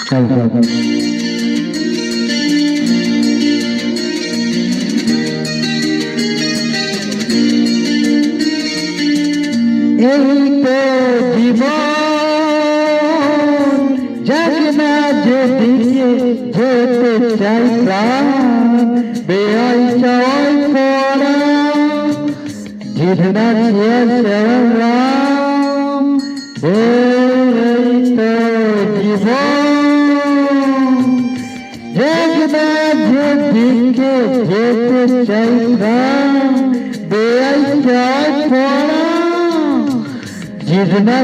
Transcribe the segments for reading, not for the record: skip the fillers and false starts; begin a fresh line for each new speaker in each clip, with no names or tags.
এই তো জীবন যাক না যেদিকে যেতে চাই প্রাণ বেআই চাই পড়া জিধনা রাম এই তো জীবন যাক না যেদিকে যেতে চাই প্রাণ বেআই চাই পড়া जितना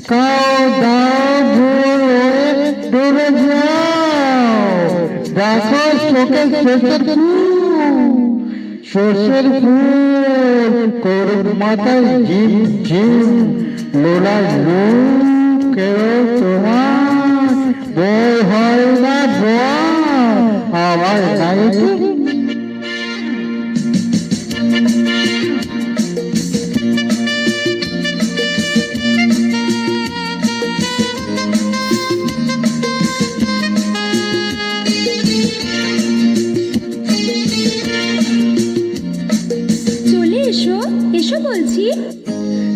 काओ दाओ डूबे जाओ देखो शोके शोषर फूल कोर माता जिम जिम लोला लो केओ तुम्हार बोय होय ना बोय आवाज नहीं
এসো বলছি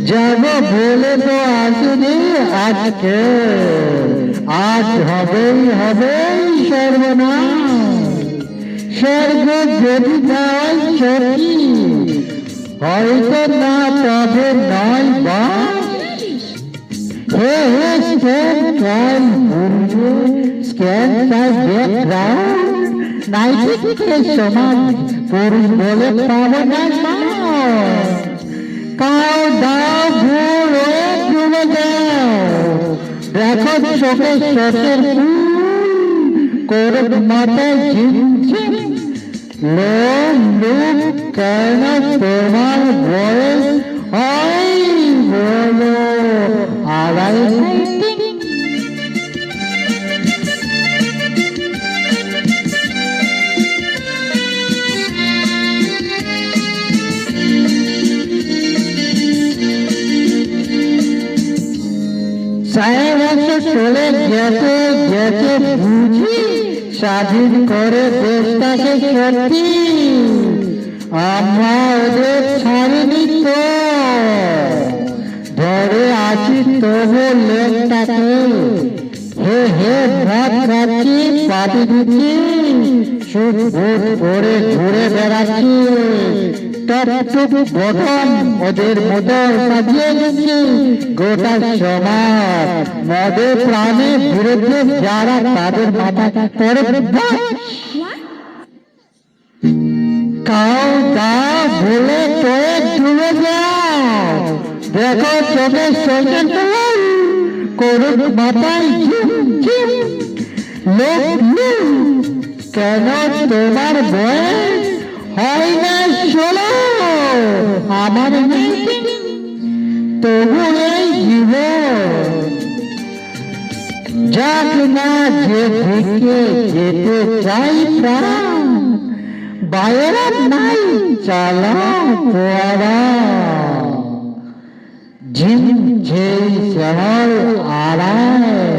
যাবো বলে তো আসিনি আজকে আজ হবেই হবেই সর্বনাশ স্বর্গ যদি যাই সত্যি হয়তো না তবে নয় বা হে হে স্ক্যান স্ক্যান তার ব্যাকগ্রাউন্ড নাইটিকে সমান পুরুষ বলে পাবো না কাও দাও ঘুরে ডুবে যাও দেখো চোখে শোষের কোরক মাথায় ঝিমঝিম লোক কেন তোমার বয়স হয় বলো আড়াই চলে গেছে গেছে বুঝি স্বাধীন করে দেশটাকে সত্যি আমরা ওদের ছাড়িনি তো ধরে আছি তবু লেকটাকে হে হে ভাত খাচ্ছি পাটি দিচ্ছি সুট বুট করে ঘুরে বেড়াচ্ছি টপ গঠন ওদের মতো সাজিয়ে দিচ্ছি গোটা সমাজ মদের প্রাণে বিরুদ্ধে যারা তাদের মাথা করে কাউ দা ভুলে তোয়ে ডুবে যাও দেখো চোখে সোজা করুক মাথায় লোক কেন তোমার বয়স হয় না শোনো আমার তবু এই জীবন যাক না যেদিকে যেতে চাই প্রাণ বাইরে নাই চালাও পোয়ারা ঝিম ঝিম শহর আড়ায়